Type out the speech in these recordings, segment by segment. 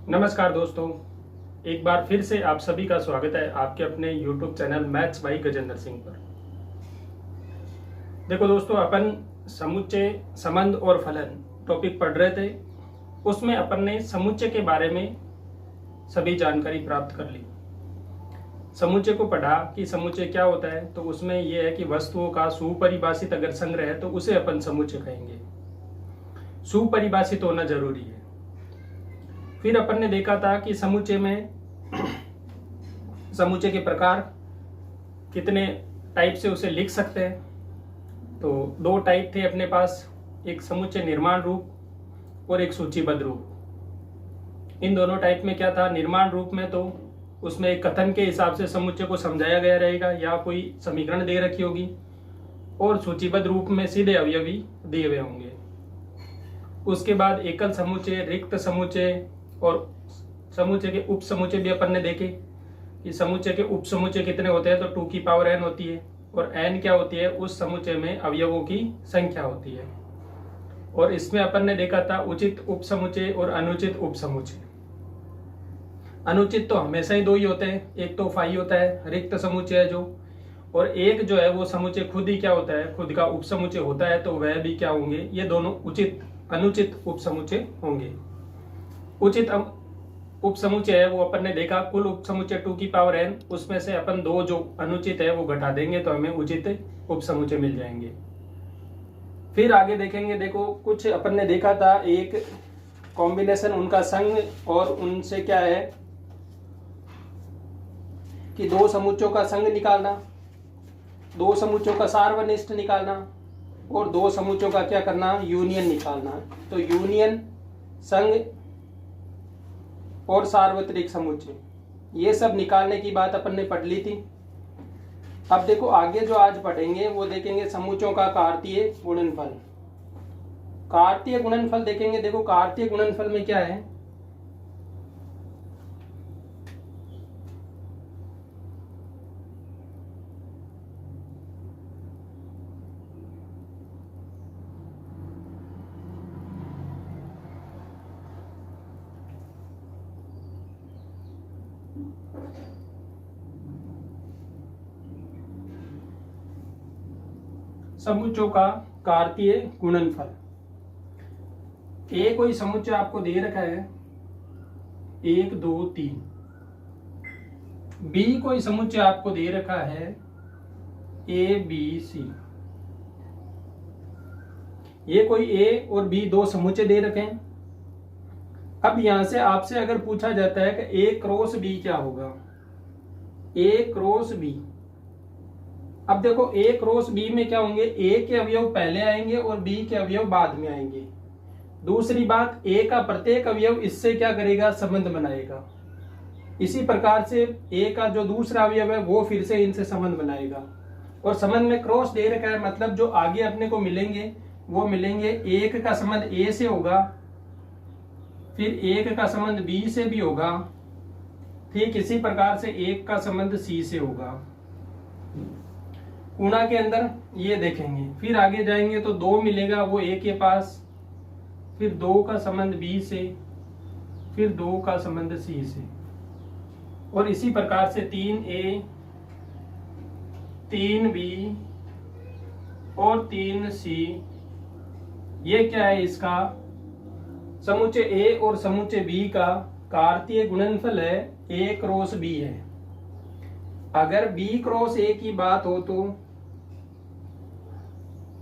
नमस्कार दोस्तों, एक बार फिर से आप सभी का स्वागत है आपके अपने YouTube channel maths by Gajendra Singh पर। देखो दोस्तों, अपन समुच्चय, संबंध और फलन टॉपिक पढ़ रहे थे। उसमें अपन ने समुच्चय के बारे में सभी जानकारी प्राप्त कर ली। समुच्चय को पढ़ा कि समुच्चय क्या होता है, तो उसमें यह है कि वस्तुओं का सुपरिभाषित अगर संग्रह है तो उसे अपन समुच्चय कहेंगे। सुपरिभाषित होना जरूरी है। फिर अपन ने देखा था कि समुच्चय में समुच्चय के प्रकार कितने टाइप से उसे लिख सकते हैं। तो दो टाइप थे अपने पास, एक समुच्चय निर्माण रूप और एक सूचीबद्ध रूप। इन दोनों टाइप में क्या था, निर्माण रूप में तो उसमें एक कथन के हिसाब से समुच्चय को समझाया गया रहेगा या कोई समीकरण दे रखी होगी, और सूचीबद्ध रूप में सीधे अवयवी दिए हुए होंगे। उसके बाद एकल समुच्चय, रिक्त समुच्चय और समुच्चय के उप समुच्चय भी अपन ने देखे कि समुच्चय के उप समुच्चय कितने होते हैं, तो 2 की पावर n होती है, और n क्या होती है, उस समुच्चय में अवयवों की संख्या होती है। और इसमें अपन ने देखा था उचित उप समुच्चय और अनुचित उप समुच्चय। अनुचित तो हमेशा ही दो ही होते हैं, एक तो फाई होता है रिक्त समुच्चय है जो, और एक जो है वो समुच्चय खुद ही क्या होता है, खुद का उप समुच्चय होता है, तो वह भी क्या होंगे, ये दोनों उचित अनुचित उप समुच्चय होंगे। उचित उप समुच्चय है वो अपन ने देखा, कुल उप समुच्चय 2 की पावर n, उसमें से अपन दो जो अनुचित है वो घटा देंगे तो हमें उचित उप समुच्चय मिल जाएंगे। फिर आगे देखेंगे, देखो कुछ अपन ने देखा था, एक कॉम्बिनेशन उनका संग, और उनसे क्या है कि दो समुच्चयों का संग निकालना, दो समुच्चयों का सार्वनिष्ठ निकालना, और दो समुच्चयों का क्या करना, यूनियन निकालना। तो यूनियन, संग और सार्वत्रिक समुच्चय, ये सब निकालने की बात अपन ने पढ़ ली थी। अब देखो आगे जो आज पढ़ेंगे वो देखेंगे समुच्चयों का कार्तीय गुणनफल। कार्तीय गुणनफल देखेंगे। देखो कार्तीय गुणनफल में क्या है, समुच्चयों का कार्तीय गुणनफल। ए कोई समुच्चय आपको दे रखा है 1 2 3, बी कोई समुच्चय आपको दे रखा है ए बी सी। ये कोई ए और बी दो समुच्चय दे रखे हैं। अब यहां से आपसे अगर पूछा जाता है कि ए क्रॉस बी क्या होगा, ए क्रॉस बी। अब देखो ए क्रॉस बी में क्या होंगे, ए के अवयव पहले आएंगे और बी के अवयव बाद में आएंगे। दूसरी बात, ए का प्रत्येक अवयव इससे क्या करेगा, संबंध बनाएगा। इसी प्रकार से ए का जो दूसरा अवयव है वो फिर से इनसे संबंध बनाएगा। और संबंध में क्रॉस दे रखा है, मतलब जो आगे अपने को मिलेंगे वो मिलेंगे, एक का संबंध ए से होगा, फिर एक का संबंध बी से भी होगा, ठीक इसी प्रकार से एक का संबंध सी से होगा। गुणा के अंदर ये देखेंगे, फिर आगे जाएंगे तो 2 मिलेगा वो ए के पास, फिर 2 का संबंध बी से, फिर 2 का संबंध सी से, और इसी प्रकार से 3a 3b और 3c। ये क्या है, इसका समुच्चय ए और समुच्चय बी का कार्तीय गुणनफल है, ए क्रॉस बी है। अगर बी क्रॉस ए की बात हो तो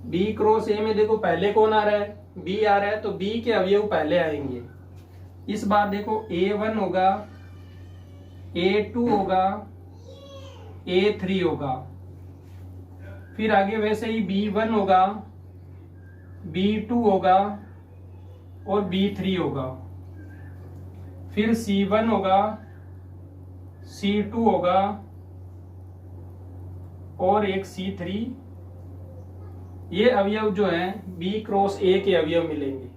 बी क्रॉस ए में देखो पहले कौन आ रहा है, बी आ रहा है, तो बी के अवयव पहले आएंगे। इस बार देखो A1 होगा, A2 होगा, A3 होगा, फिर आगे वैसे ही B1 होगा, B2 होगा और B3 होगा, फिर C1 होगा, C2 होगा और एक C3। ये अवयव जो है B क्रॉस A के अवयव मिलेंगे।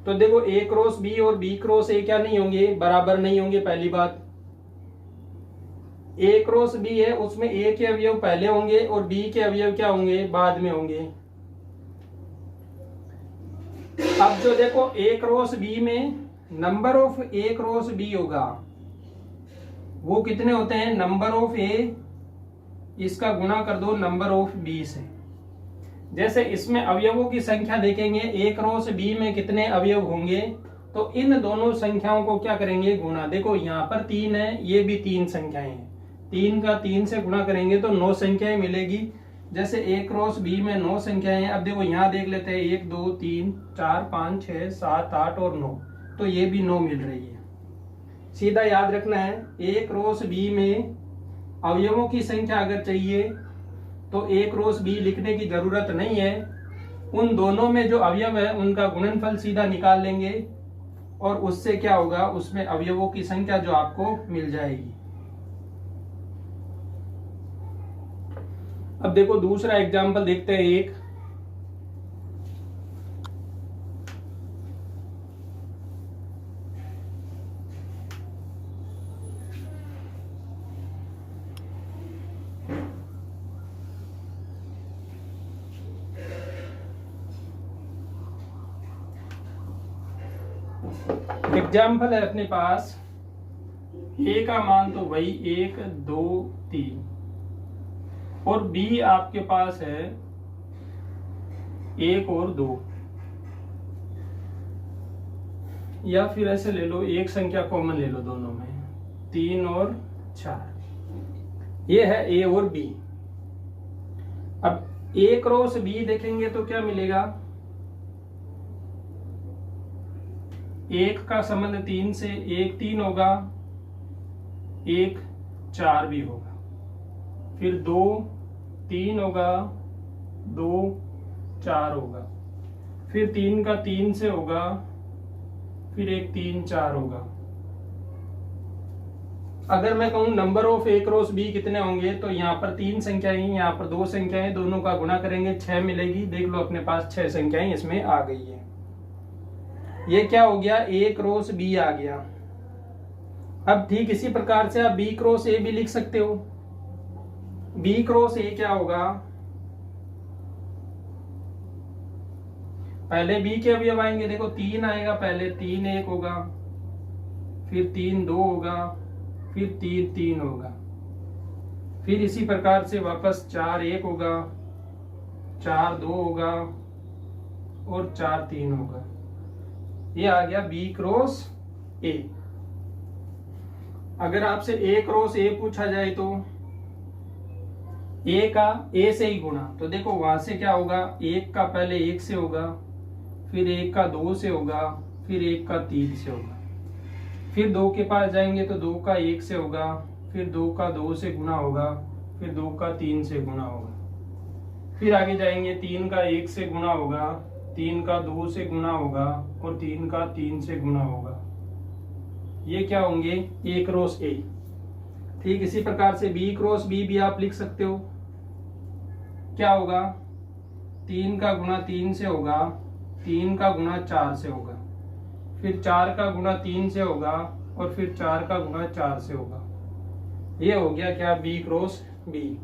तो देखो A क्रॉस B और B क्रॉस A क्या नहीं होंगे, बराबर नहीं होंगे। पहली बात, A क्रॉस B है उसमें A के अवयव पहले होंगे और B के अवयव क्या होंगे, बाद में होंगे। अब जो देखो A क्रॉस B में number of A cross B होगा वो कितने होते हैं, नंबर ऑफ ए इसका गुणा कर दो नंबर ऑफ बी से। जैसे इसमें अवयवों की संख्या देखेंगे, ए क्रॉस बी में कितने अवयव होंगे, तो इन दोनों संख्याओं को क्या करेंगे, गुणा। देखो यहाँ पर 3 है, ये भी 3 संख्याएं हैं, 3 का 3 से गुणा करेंगे तो 9 संख्याएं मिलेगी। जैसे ए क्रॉस बी में 9 संख्याएं हैं। अब देखो यहाँ देख लेते हैं, 1 2 3 4 5 6 7 8 और 9, तो ये भी 9 मिल रही है। सीधा याद रखना है, ए क्रॉस बी में अवयवों की संख्या अगर चाहिए तो ए क्रॉस बी लिखने की जरूरत नहीं है। उन दोनों में जो अवयव है उनका गुणनफल सीधा निकाल लेंगे और उससे क्या होगा, उसमें अवयवों की संख्या जो आपको मिल जाएगी। अब देखो दूसरा एग्जाम्पल देखते हैं। एक एग्जाम्पल है अपने पास, ए का मान तो वही 1 2 3 और बी आपके पास है 1 और 2, या फिर ऐसे ले लो, एक संख्या कॉमन ले लो दोनों में, 3 और 4। ये है ए और बी। अब ए क्रॉस बी देखेंगे तो क्या मिलेगा, 1 का संबंध 3 से, 1 3 होगा, 1 4 भी होगा, फिर 2 3 होगा, 2 4 होगा, फिर 3 का 3 से होगा, फिर 1 3 4 होगा। अगर मैं कहूं number of A cross B कितने होंगे, तो यहाँ पर 3 संख्याएं, यहाँ पर 2 संख्याएं, दोनों का गुणा करेंगे 6 मिलेगी। देख लो अपने पास 6 संख्याएं इसमें आ गई है। ये क्या हो गया, ए क्रॉस बी आ गया। अब ठीक इसी प्रकार से आप बी क्रॉस ए भी लिख सकते हो। बी क्रॉस ए क्या होगा, पहले बी के अवयव आएंगे, देखो 3 आएगा, पहले 3 1 होगा, फिर 3 2 होगा, फिर 3 3 होगा, फिर इसी प्रकार से वापस 4 1 होगा, 4 2 होगा और 4 3 होगा। ये आ गया बी क्रॉस ए। अगर आपसे ए क्रॉस ए पूछा जाए तो ए का ए से ही गुणा, तो देखो वहां से क्या होगा, 1 का पहले 1 से होगा, फिर 1 का 2 से होगा, फिर 1 का 3 से होगा, फिर 2 के पास जाएंगे तो 2 का 1 से होगा, फिर 2 का 2 से गुणा होगा, फिर 2 का 3 से गुणा होगा, फिर आगे जाएंगे 3 का 1 से गुणा होगा, 3 का 2 से गुणा होगा और 3 का 3 से गुणा होगा। ये क्या होंगे, ए क्रॉस ए। ठीक इसी प्रकार से बी क्रॉस बी भी आप लिख सकते हो। क्या होगा, 3 का गुणा 3 से होगा, 3 का गुणा 4 से होगा, फिर 4 का गुणा 3 से होगा और फिर 4 का गुणा 4 से होगा। ये हो गया क्या, बी क्रॉस बी।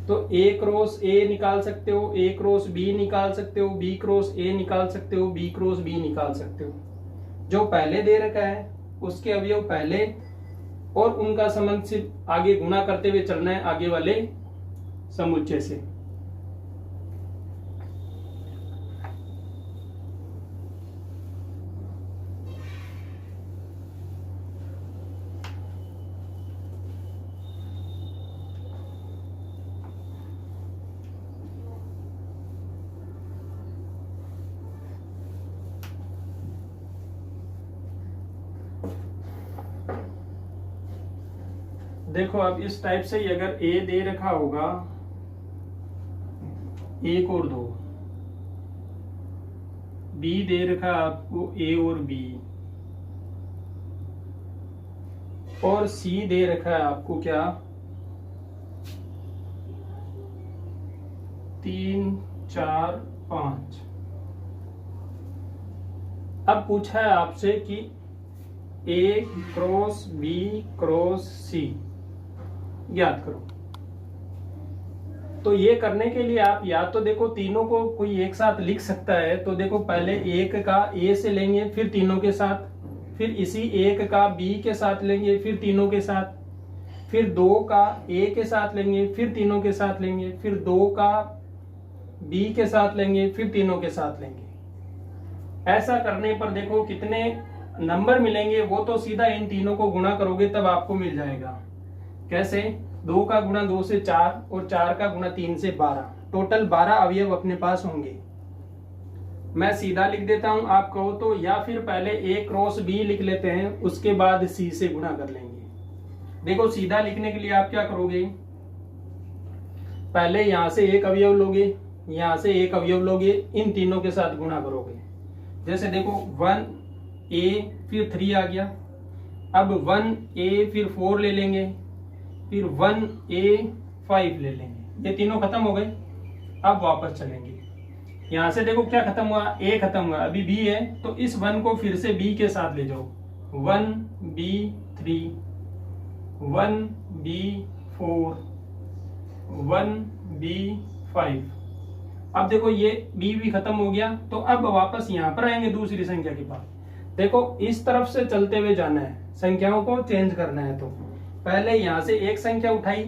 तो ए क्रॉस ए निकाल सकते हो, ए क्रॉस बी निकाल सकते हो, बी क्रॉस ए निकाल सकते हो, बी क्रॉस बी निकाल सकते हो। जो पहले दे रखा है उसके अवयव पहले और उनका संबंध सिर्फ आगे गुणा करते हुए चलना है आगे वाले समुच्चय से। देखो अब इस टाइप से ही अगर ए दे रखा होगा 1 और 2, बी दे रखा आपको ए और बी, और सी दे रखा है आपको क्या 3 4 5। अब पूछा है आपसे कि ए क्रॉस बी क्रॉस सी ज्ञात करो। तो ये करने के लिए आप या तो देखो तीनों को कोई एक साथ लिख सकता है, तो देखो पहले 1 का ए से लेंगे, फिर तीनों के साथ फिर इसी 1 का b के साथ लेंगे, फिर तीनों के साथ, फिर 2 का a के साथ लेंगे, फिर तीनों के साथ लेंगे, फिर 2 का b के साथ लेंगे, फिर तीनों के साथ लेंगे। ऐसा करने पर देखो कितने नंबर मिलेंगे, वो तो सीधा इन तीनों को गुणा करोगे तब आपको मिल जाएगा। कैसे? 2 का गुणा 2 से 4 और 4 का गुणा 3 से 12, टोटल 12 अवयव अपने पास होंगे। मैं सीधा लिख देता हूं, आप कहो तो, या फिर पहले a क्रॉस b लिख लेते हैं, उसके बाद c से गुणा कर लेंगे। देखो सीधा लिखने के लिए आप क्या करोगे, पहले यहां से एक अवयव लोगे, यहां से एक अवयव लोगे, इन तीनों के साथ गुणा करोगे। जैसे देखो 1a फिर 3 आ गया, अब 1a फिर 4 ले लेंगे, फिर 1a 5 ले लेंगे, ये तीनों खत्म हो गए। अब वापस चलेंगे, यहां से देखो क्या खत्म हुआ, a खत्म हुआ, अभी b है, तो इस 1 को फिर से b के साथ ले जाओ, 1b3, 1b4, 1b5। अब देखो ये b भी खत्म हो गया, तो अब वापस यहां पर आएंगे दूसरी संख्या के पास। देखो इस तरफ से चलते हुए जाना है, संख्याओं को चेंज करना है। तो पहले यहां से एक संख्या उठाई,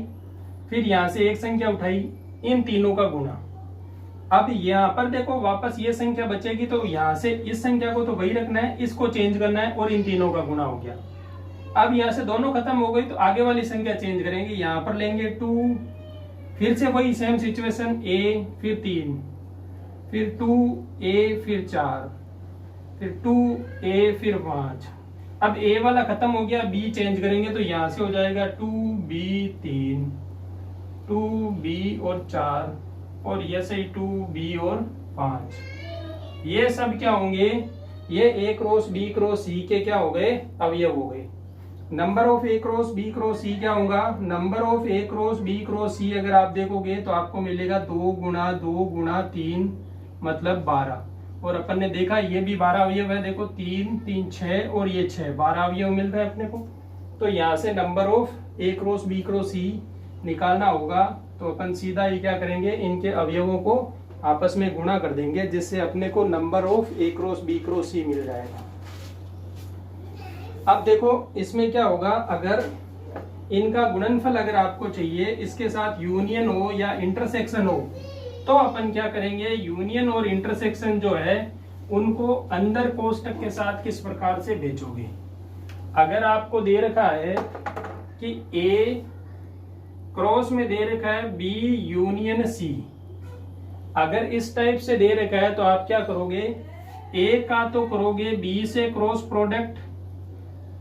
फिर यहां से एक संख्या उठाई, इन तीनों का गुणा। अब यहां पर देखो वापस ये संख्या बचेगी, तो यहां से इस संख्या को तो वही रखना है, इसको चेंज करना है और इन तीनों का गुणा हो गया। अब यहां से दोनों खत्म हो गई, तो आगे वाली संख्या चेंज करेंगे, यहां पर लेंगे 2, फिर से वही सेम सिचुएशन, a फिर 3, फिर 2a फिर 4, फिर 2a फिर 5। अब a वाला खत्म हो गया, b चेंज करेंगे, तो यहां से हो जाएगा 2b3, 2b और 4, और ये सही 2b और 5। ये सब क्या होंगे, ये a cross b cross c के क्या हो गए, अवयव हो गए। Number of a cross b cross c क्या होगा, number of a cross b cross c अगर आप देखोगे तो आपको मिलेगा 2 गुणा 2 गुणा 3 मतलब 12। और अपन ने देखा ये भी 12 अवयव है, देखो 3 3 6 और ये 6, 12 अवयव मिल रहा है अपने को। तो यहाँ से number of a cross b cross c निकालना होगा, तो अपन सीधा ये क्या करेंगे, इनके अवयवों को आपस में गुणा कर देंगे, जिससे अपने को number of a cross b cross c मिल जाएगा। अब देखो इसमें क्या होगा, अगर इनका गुणनफल अगर आपको चाहिए, इसके साथ यूनियन हो या इंटरसेक्शन हो, तो अपन क्या करेंगे, यूनियन और इंटरसेक्शन जो है उनको अंदर कोष्टक के साथ किस प्रकार से भेजोगे। अगर आपको दे रखा है कि a क्रॉस में दे रखा है b यूनियन c, अगर इस टाइप से दे रखा है तो आप क्या करोगे, a का तो करोगे b से क्रॉस प्रोडक्ट,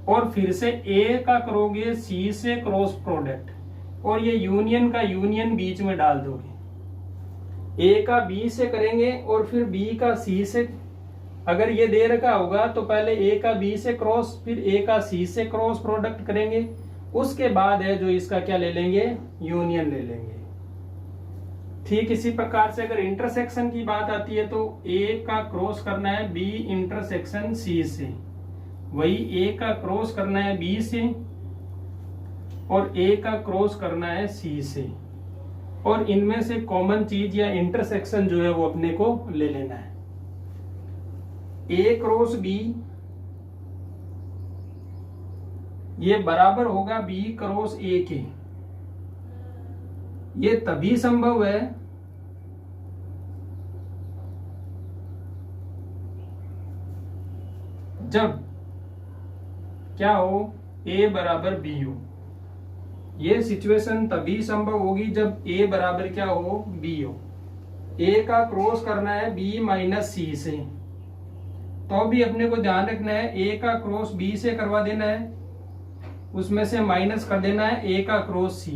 और फिर से a का करोगे c से क्रॉस प्रोडक्ट, और ये यूनियन का यूनियन बीच में डाल दोगे। a का b से करेंगे और फिर b का c से, अगर ये दे रखा होगा तो पहले a का b से क्रॉस, फिर a का c से क्रॉस प्रोडक्ट करेंगे, उसके बाद है जो इसका क्या ले लेंगे, यूनियन ले लेंगे। ठीक इसी प्रकार से अगर इंटरसेक्शन की बात आती है, तो a का क्रॉस करना है b इंटरसेक्शन c से, वही a का क्रॉस करना है b से, और a का क्रॉस करना है c से, और इनमें से कॉमन चीज या इंटरसेक्शन जो है वो अपने को ले लेना है। a क्रॉस b ये बराबर होगा b क्रॉस a के। ये तभी संभव है जब क्या हो, a बराबर b हो। ये सिचुएशन तभी संभव होगी जब a बराबर क्या हो, b हो। a का क्रॉस करना है b माइनस c से, तो भी अपने को ध्यान रखना है a का क्रॉस b से करवा देना है, उसमें से माइनस कर देना है a का क्रॉस c।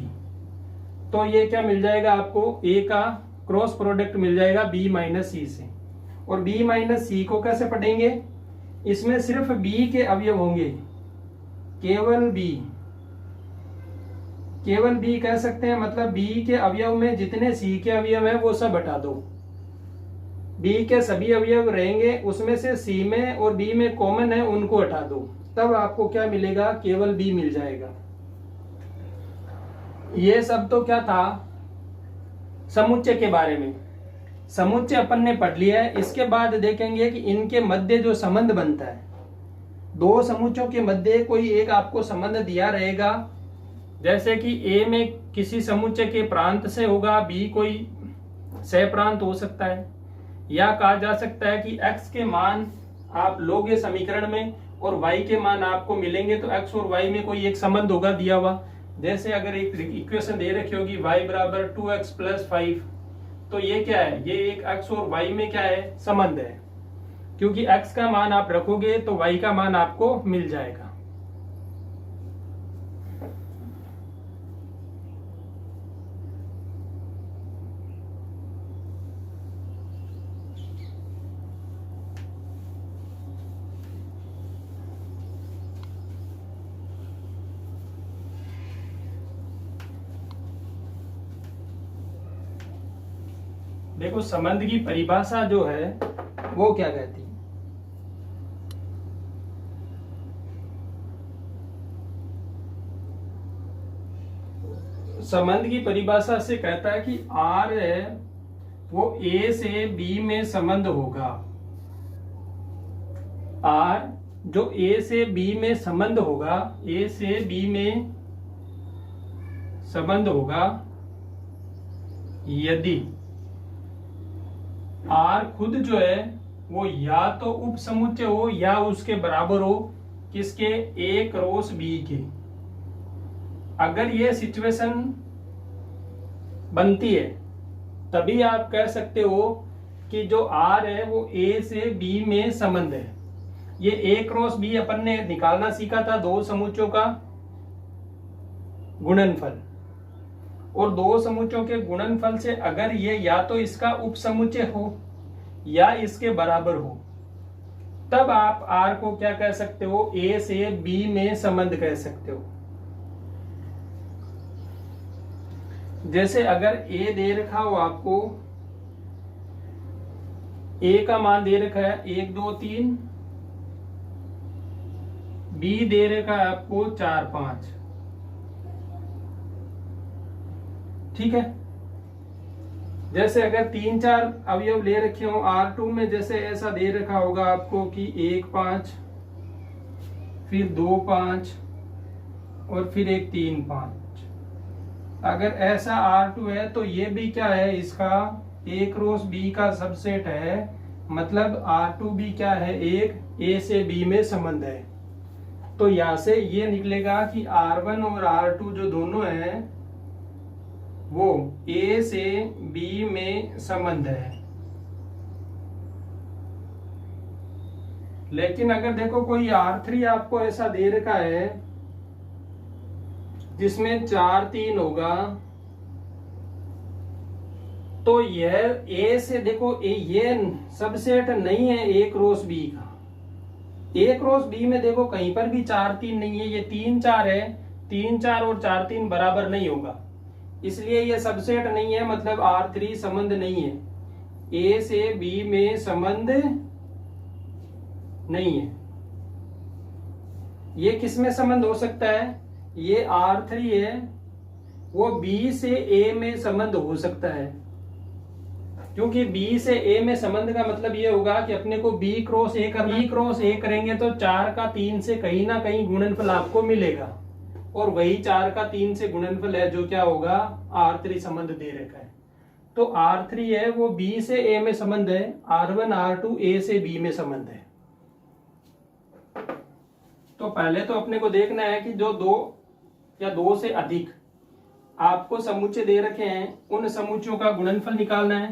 तो ये क्या मिल जाएगा आपको, a का क्रॉस प्रोडक्ट मिल जाएगा b माइनस c से। और b माइनस c को कैसे पढ़ेंगे, इसमें सिर्फ b के अवयव होंगे, केवल b कह सकते हैं, मतलब b के अवयव में जितने c के अवयव हैं वो सब हटा दो। b के सभी अवयव रहेंगे, उसमें से c में और b में कॉमन है उनको हटा दो, तब आपको क्या मिलेगा, केवल b मिल जाएगा। ये सब तो क्या था, समुच्चय के बारे में। समुच्चय अपन ने पढ़ लिया है, इसके बाद देखेंगे कि इनके मध्य जो संबंध बनता है दो समुच्चों के मध्य कोई एक आपको संबंध दिया रहेगा, जैसे कि ए में किसी समुच्चय के प्रांत से होगा, बी कोई सह प्रांत हो सकता है, या कहा जा सकता है कि x के मान आप लोगे समीकरण में और y के मान आपको मिलेंगे, तो x और y में कोई एक संबंध होगा दिया हुआ। जैसे अगर एक इक्वेशन दे रखी होगी y बराबर 2x + 5, तो ये क्या है, ये एक x और y में क्या है, संबंध है, क्योंकि x का मान आप रखोगे तो y का मान आपको मिल जाएगा। देखो संबंध की परिभाषा जो है वो क्या कहती है, संबंध की परिभाषा से कहता है कि R है वो A से B में संबंध होगा। R जो A से B में संबंध होगा, A से B में संबंध होगा यदि R खुद जो है वो या तो उप समुच्चय हो या उसके बराबर हो, किसके, A क्रॉस B के। अगर ये सिचुएशन बनती है तभी आप कह सकते हो कि जो R है वो A से B में संबंध है। ये A क्रॉस B अपन ने निकालना सीखा था, दो समुच्चों का गुणनफल, और दो समुच्चों के गुणनफल से अगर ये या तो इसका उप समुच्चय हो या इसके बराबर हो, तब आप R को क्या कह सकते हो, A से B में संबंध कह सकते हो। जैसे अगर A दे रखा हो आपको, A का मान दे रखा है 1 2 3, B दे रखा है आपको 4 5, ठीक है। जैसे अगर 3 4 अवयव ले रखे हो R2 में, जैसे ऐसा दे रखा होगा आपको कि 1 5, फिर 2 5 और फिर एक 3 5। अगर ऐसा R2 है तो ये भी क्या है, इसका A क्रॉस B का सबसेट है, मतलब R2 भी क्या है, एक A से B में संबंध है। तो यहां से ये निकलेगा कि R1 और R2 जो दोनों हैं वो A से B में संबंध है। लेकिन अगर देखो कोई R3 आपको ऐसा दे रखा है जिसमें 4 3 होगा, तो यह A से देखो ये सबसेट नहीं है A क्रॉस B का। A क्रॉस B में देखो कहीं पर भी 4 3 नहीं है, ये 3 4 है, 3 4 और 4 3 बराबर नहीं होगा, इसलिए ये सबसेट नहीं है, मतलब R3 संबंध नहीं है, A से B में संबंध नहीं है। ये किस में संबंध हो सकता है, ये R3 है वो B से A में संबंध हो सकता है, क्योंकि B से A में संबंध का मतलब ये होगा कि अपने को B क्रॉस A करना, B क्रॉस A करेंगे तो 4 का 3 से कहीं ना कहीं गुणनफल आपको मिलेगा, और वही 4 का 3 से गुणनफल है जो क्या होगा, R3 संबंध दे रखा है। तो R3 है वो B से A में संबंध है, R1 R2 A से B में संबंध है। तो पहले तो अपने को देखना है कि जो दो या दो से अधिक आपको समुच्चय दे रखे हैं उन समुच्चयों का गुणनफल निकालना है।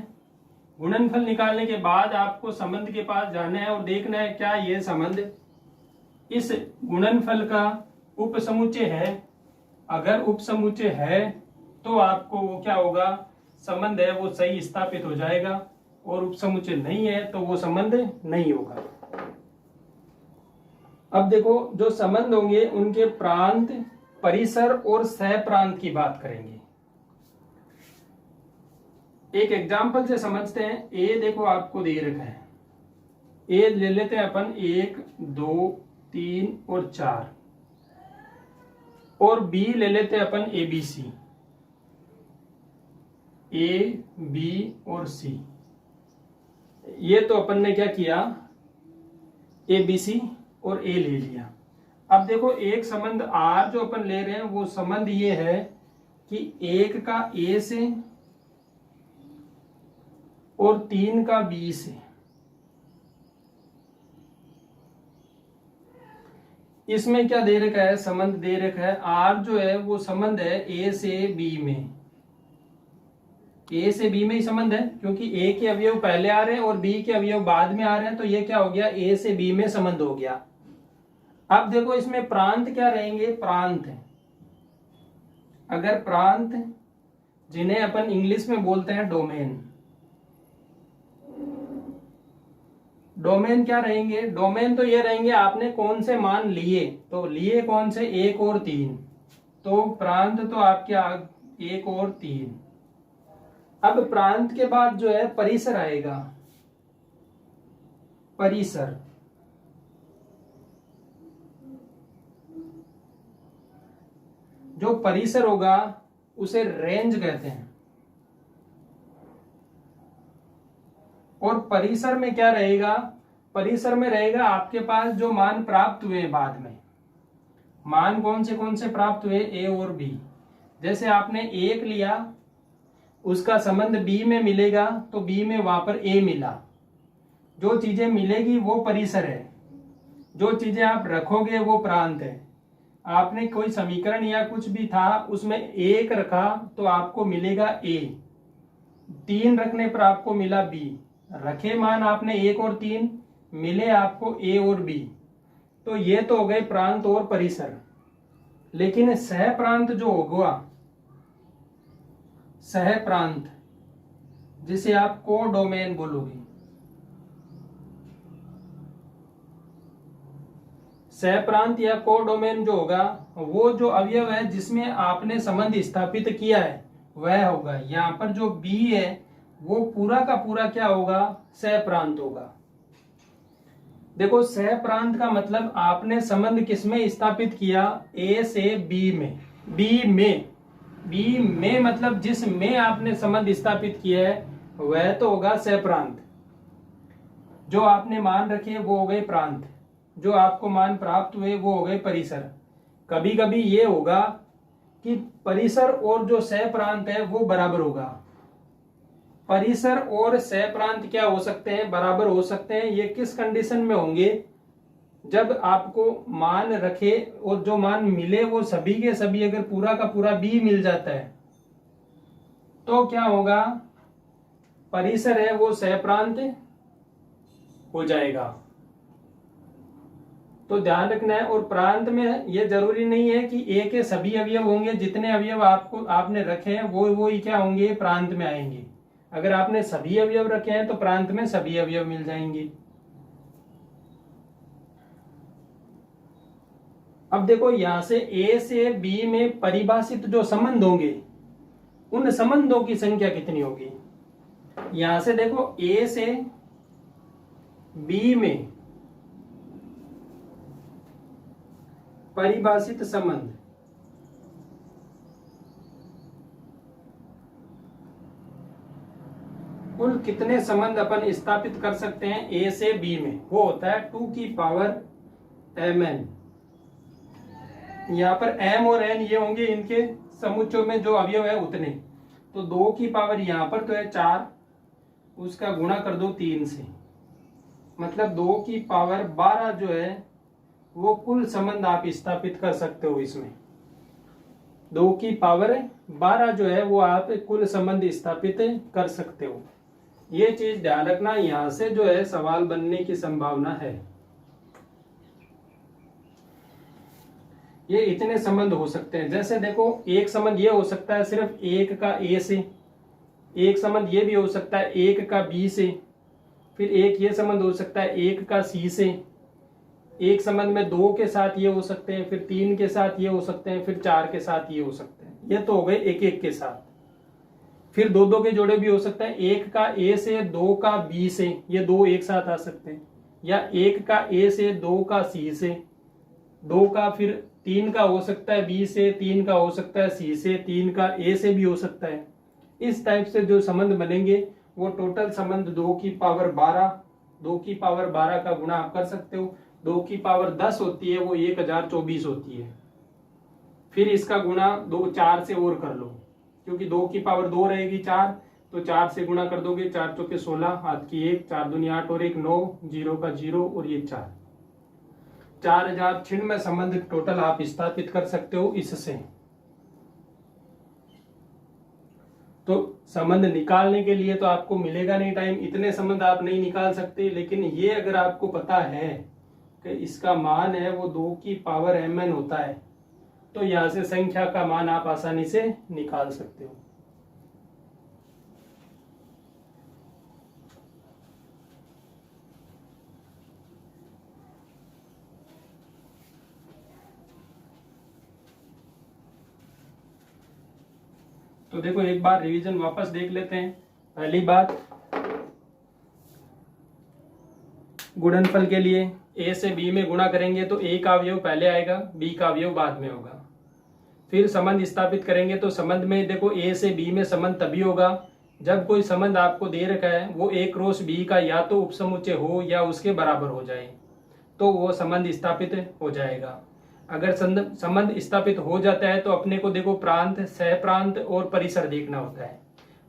गुणनफल निकालने के बाद आपको संबंध के पास जाना है और देखना है क्या ये संबंध इस गुणनफल का उप समुच्चय है। अगर उप समुच्चय है तो आपको वो क्या होगा, संबंध है वो सही स्थापित हो जाएगा, और उप समुच्चय नहीं है तो वो संबंध नहीं होगा। अब देखो जो संबंध होंगे उनके प्रांत, परिसर और सह प्रांत की बात करेंगे। एक एग्जाम्पल से समझते हैं। ए देखो आपको दे रखा है, ए ले लेते हैं अपन 1 2 3 और 4, और बी ले लेते हैं अपन ABC, A B और C। ये तो अपन ने क्या किया, ABC और ए ले लिया। अब देखो एक संबंध आर जो अपन ले रहे हैं वो संबंध ये है कि 1 का ए से और 3 का बी से। इसमें क्या दे रखा है, संबंध दे रखा है आर जो है वो संबंध है ए से बी में। ए से बी में ही संबंध है क्योंकि ए के अवयव पहले आ रहे हैं और बी के अवयव बाद में आ रहे हैं, तो ये क्या हो गया, ए से बी में संबंध हो गया। अब देखो इसमें प्रांत क्या रहेंगे, प्रांत। अगर प्रांत जिन्हें अपन इंग्लिश में बोलते हैं डोमेन, डोमेन क्या रहेंगे, डोमेन तो ये रहेंगे आपने कौन से मान लिए, तो लिए कौन से, 1 और 3, तो प्रांत तो आपके 1 और 3। अब प्रांत के बाद जो है परिसर आएगा, परिसर। जो परिसर होगा उसे रेंज कहते हैं। और परिसर में क्या रहेगा, परिसर में रहेगा आपके पास जो मान प्राप्त हुए बाद में। मान कौन से प्राप्त हुए, ए और बी। जैसे आपने 1 लिया, उसका संबंध बी में मिलेगा तो बी में वहां पर ए मिला। जो चीजें मिलेगी वो परिसर है, जो चीजें आप रखोगे वो प्रांत है। आपने कोई समीकरण या कुछ भी था उसमें 1 रखा तो आपको मिलेगा ए, 3 रखने पर आपको मिला बी। रखे मान आपने 1 और 3, मिले आपको ए और बी। तो ये तो हो गए प्रांत और परिसर। लेकिन सह प्रांत जो होगा, सह प्रांत जिसे आप कोडोमेन बोलोगे, सह प्रांत या कोडोमेन जो होगा वो जो अवयव है जिसमें आपने संबंध स्थापित किया है वह होगा। यहां पर जो बी है वो पूरा का पूरा क्या होगा, सह प्रांत होगा। देखो सह प्रांत का मतलब आपने संबंध किसमें स्थापित किया, ए से बी में। बी में मतलब जिस में आपने संबंध स्थापित किया है वह तो होगा सह प्रांत। जो आपने मान रखे वो हो गए प्रांत, जो आपको मान प्राप्त हुए वो हो गए परिसर। कभी कभी ये होगा कि परिसर और जो सह प्रांत है वो बराबर होगा। परिसर और सह प्रांत क्या हो सकते हैं, बराबर हो सकते हैं। ये किस कंडीशन में होंगे, जब आपको मान रखे और जो मान मिले वो सभी के सभी अगर पूरा का पूरा बी मिल जाता है तो क्या होगा, परिसर है वो सह प्रांत हो जाएगा। तो ध्यान रखना है। और प्रांत में ये जरूरी नहीं है कि ए के सभी अवयव होंगे, जितने अवयव आपने रखे हैं वो ही क्या होंगे, प्रांत में आएंगे। अगर आपने सभी अवयव रखे हैं तो प्रांत में सभी अवयव मिल जाएंगे। अब देखो यहां से ए से बी में परिभाषित जो संबंध होंगे उन संबंधों की संख्या कितनी होगी। यहां से देखो ए से बी में परिभाषित संबंध, कुल कितने संबंध अपन स्थापित कर सकते हैं ए से बी में, वो होता है 2 की पावर mn। यहां पर m और n ये होंगे इनके समुच्चयों में जो अवयव है उतने। तो 2 की पावर यहां पर तो है 4, उसका गुणा कर दो 3 से, मतलब 2 की पावर 12 जो है वो कुल संबंध आप स्थापित कर सकते हो। इसमें 2 की पावर 12 जो है वो आप कुल संबंध स्थापित कर सकते हो। ये चीज ध्यान रखना, यहां से जो है सवाल बनने की संभावना है। ये इतने संबंध हो सकते हैं। जैसे देखो एक संबंध ये हो सकता है सिर्फ 1 का ए से, एक संबंध ये भी हो सकता है 1 का बी से, फिर एक ये संबंध हो सकता है 1 का सी से, एक संबंध में 2 के साथ ये हो सकते हैं, फिर 3 के साथ ये हो सकते हैं, फिर 4 के साथ ये हो सकते हैं। ये तो हो गए एक एक के साथ। फिर 2-2 के जोड़े भी हो सकते हैं, 1 का ए से 2 का बी से, ये 2 एक साथ आ सकते हैं। या 1 का ए से 2 का सी से, 2 का फिर 3 का हो सकता है बी से, 3 का हो सकता है सी से, 3 का ए से भी हो सकता है। इस टाइप से जो संबंध बनेंगे वो टोटल संबंध 2 की पावर 12 का गुणा आप कर सकते हो। 2 की पावर 10 होती है वो 1024 होती है। फिर इसका गुणा 2 4 से और कर लो, क्योंकि 2 की पावर 2 रहेगी 4, तो 4 से गुणा कर दोगे, 4 चौके 16, हाथ की 1, 4 दूनी 8 और 1 9, 0 का 0 और ये 4, 4096 संबंध टोटल आप स्थापित कर सकते हो इससे। तो संबंध निकालने के लिए तो आपको मिलेगा नहीं टाइम, इतने संबंध आप नहीं निकाल सकते, लेकिन ये अगर आपको पता है कि इसका मान है वो 2 की पावर mn होता है, तो यहां से संख्या का मान आप आसानी से निकाल सकते हो। तो देखो एक बार रिवीजन वापस देख लेते हैं। पहली बात, गुणनफल के लिए a से b में गुणा करेंगे तो a का अवयव पहले आएगा, b का अवयव बाद में होगा। फिर संबंध स्थापित करेंगे तो संबंध में देखो a से b में संबंध तभी होगा जब कोई संबंध आपको दे रखा है वो a क्रॉस b का या तो उपसमुच्चय हो या उसके बराबर हो जाए, तो वो संबंध स्थापित हो जाएगा। अगर संबंध स्थापित हो जाता है तो अपने को देखो प्रांत, सह प्रांत और परिसर देखना होता है।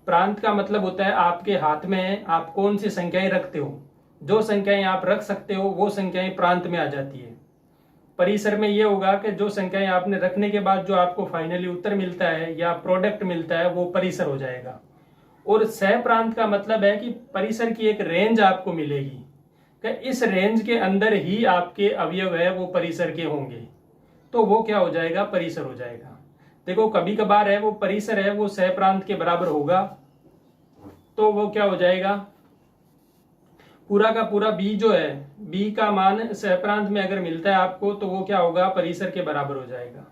प्रांत का मतलब होता है आपके हाथ में है, आप कौन सी संख्याएं रखते हो, जो संख्याएं आप रख सकते हो वो संख्याएं प्रांत में आ जाती है। परिसर में ये होगा कि जो संख्याएं आपने रखने के बाद जो आपको फाइनली उत्तर मिलता है या प्रोडक्ट मिलता है वो परिसर हो जाएगा। और सह प्रांत का मतलब है कि परिसर की एक रेंज आपको मिलेगी कि इस रेंज के अंदर ही आपके अवयव है वो परिसर के होंगे, तो वो क्या हो जाएगा, परिसर हो जाएगा। देखो कभी कभार है वो परिसर है वो सह प्रांत के बराबर होगा, तो वो क्या हो जाएगा, पूरा का पूरा b जो है, b का मान सह प्रांत में अगर मिलता है आपको तो वो क्या होगा, परिसर के बराबर हो जाएगा।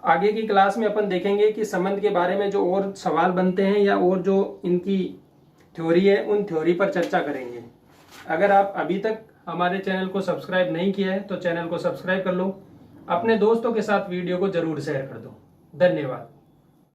आगे की क्लास में अपन देखेंगे कि संबंध के बारे में जो और सवाल बनते हैं या और जो इनकी थ्योरी है उन थ्योरी पर चर्चा करेंगे। अगर आप अभी तक हमारे चैनल को सब्सक्राइब नहीं किया है तो चैनल को सब्सक्राइब कर लो, अपने दोस्तों के साथ वीडियो को जरूर शेयर कर दो। धन्यवाद।